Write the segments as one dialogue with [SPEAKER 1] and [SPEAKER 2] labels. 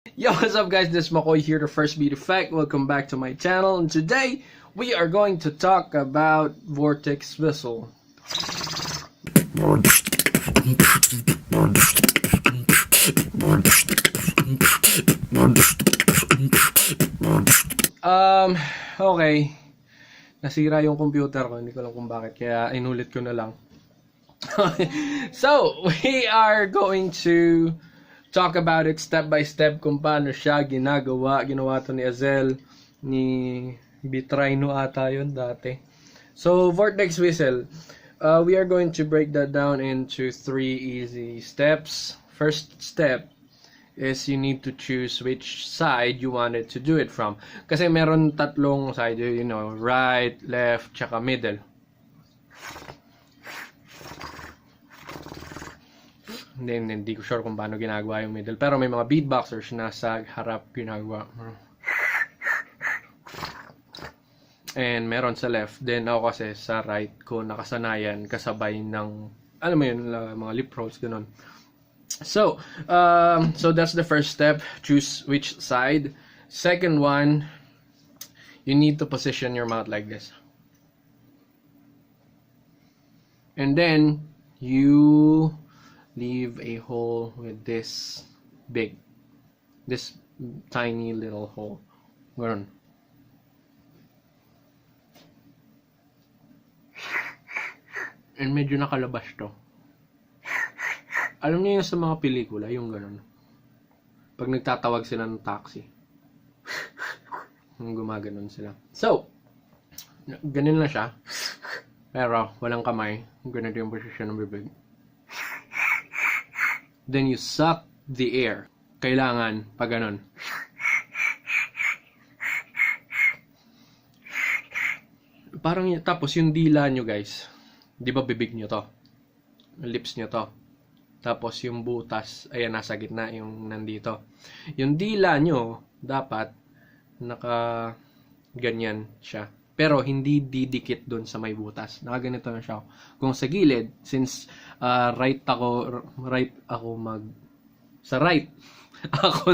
[SPEAKER 1] Yo, what's up guys, this is Mckoy here, the first beat effect. Welcome back to my channel, and today we are going to talk about Vortex whistle. Okay. Nasira yung computer ko, hindi ko alam kung bakit, kaya inulit ko na lang. So, we are going to talk about it step by step kung paano siya ginawa to ni Azel, ni Bitrino ata yun dati. So, Vortex whistle, we are going to break that down into 3 easy steps. First step is you need to choose which side you wanted to do it from. Kasi meron tatlong side, you know, right, left, tsaka middle. Hindi ko sure kung paano ginagawa yung middle. Pero may mga beatboxers na sa harap ginagawa. And meron sa left. Then ako kasi sa right ko nakasanayan kasabay ng, alam mo yun, mga lip rolls, ganun. So that's the first step. Choose which side. Second one, you need to position your mouth like this. And then, you leave a hole with this tiny little hole. Ganun. And medyo nakalabas to. Alam niyo yung sa mga pelikula, yung ganun. Pag nagtatawag sila ng taxi. Gumaganon sila. So, ganun na siya. Pero, walang kamay. Ganun yung posisyon ng bibig. Then you suck the air. Kailangan, pag ganun. Parang, tapos yung dila nyo guys. Di ba bibig nyo to? Lips nyo to. Tapos yung butas, ayan, nasa gitna, yung nandito. Yung dila nyo, dapat, ganyan siya. Pero, hindi didikit dun sa may butas. Nakaganito na siya. Kung sa gilid, since right ako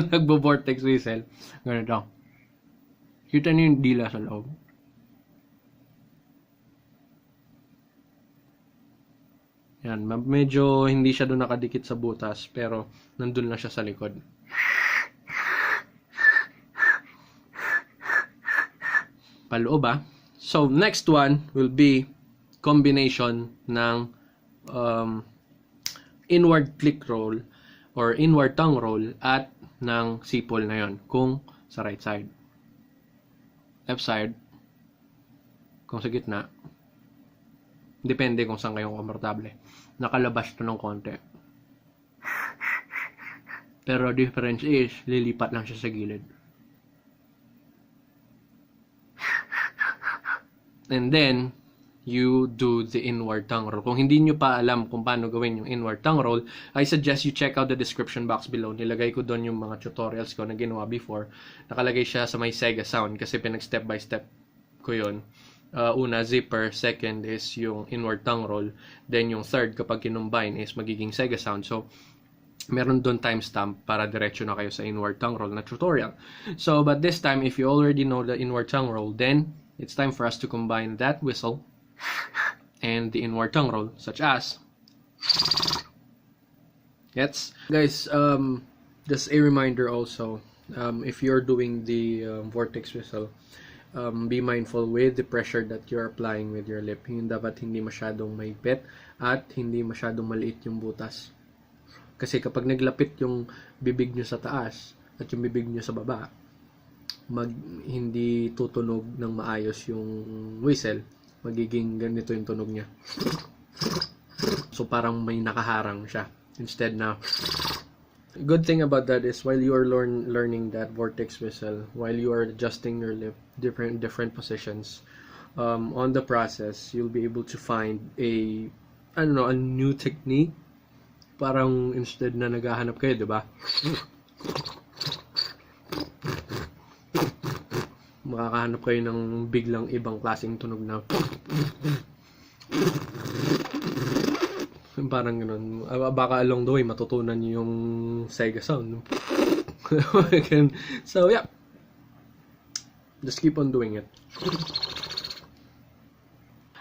[SPEAKER 1] nagbo-vortex whistle, ganito. Kita niyo yung dila sa loob. Yan, medyo hindi siya doon nakadikit sa butas, pero nandun lang siya sa likod. Paloob ah. So, next one will be combination ng inward click roll or inward tongue roll at ng sipol na yon kung sa right side. Left side, kung sa gitna. Depende kung saan kayong komportable. Nakalabas to ng konti. Pero difference is, lilipat lang siya sa gilid. And then, you do the inward tongue roll. Kung hindi nyo pa alam kung paano gawin yung inward tongue roll, I suggest you check out the description box below. Nilagay ko doon yung mga tutorials ko na ginawa before. Nakalagay siya sa may Sega sound kasi pinag-step by step ko yun. Una, zipper. Second is yung inward tongue roll. Then yung third, kapag kinumbine, is magiging Sega sound. So, meron doon timestamp para diretso na kayo sa inward tongue roll na tutorial. So, but this time, if you already know the inward tongue roll, then it's time for us to combine that whistle and the inward tongue roll, such as gets. Guys, just a reminder also, if you're doing the vortex whistle, be mindful with the pressure that you're applying with your lip. Yung dapat hindi masyadong maipit at hindi masyadong maliit yung butas. Kasi kapag naglapit yung bibig nyo sa taas at yung bibig nyo sa baba, hindi tutunog ng maayos yung whistle. Magiging ganito yung tunog niya. So parang may nakaharang siya. Instead na, good thing about that is while you are learning that vortex whistle, while you are adjusting your lip, different positions, on the process, you'll be able to find a new technique. Parang instead na naghahanap kayo, di ba? Makakahanap kayo ng biglang ibang klaseng tunog na parang ganun. Baka along the way matutunan yung Sega sound. So yeah, just keep on doing it.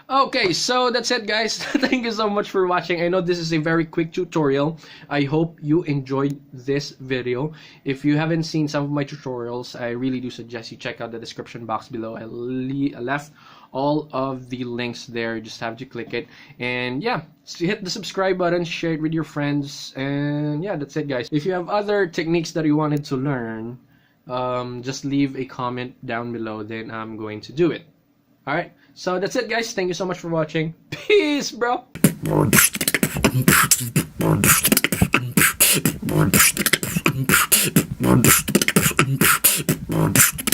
[SPEAKER 1] Okay, so that's it, guys. Thank you so much for watching. I know this is a very quick tutorial. I hope you enjoyed this video. If you haven't seen some of my tutorials, I really do suggest you check out the description box below. I left all of the links there. You just have to click it. And yeah, hit the subscribe button, share it with your friends. And yeah, that's it, guys. If you have other techniques that you wanted to learn, just leave a comment down below, then I'm going to do it. Alright, so that's it, guys. Thank you so much for watching. Peace, bro.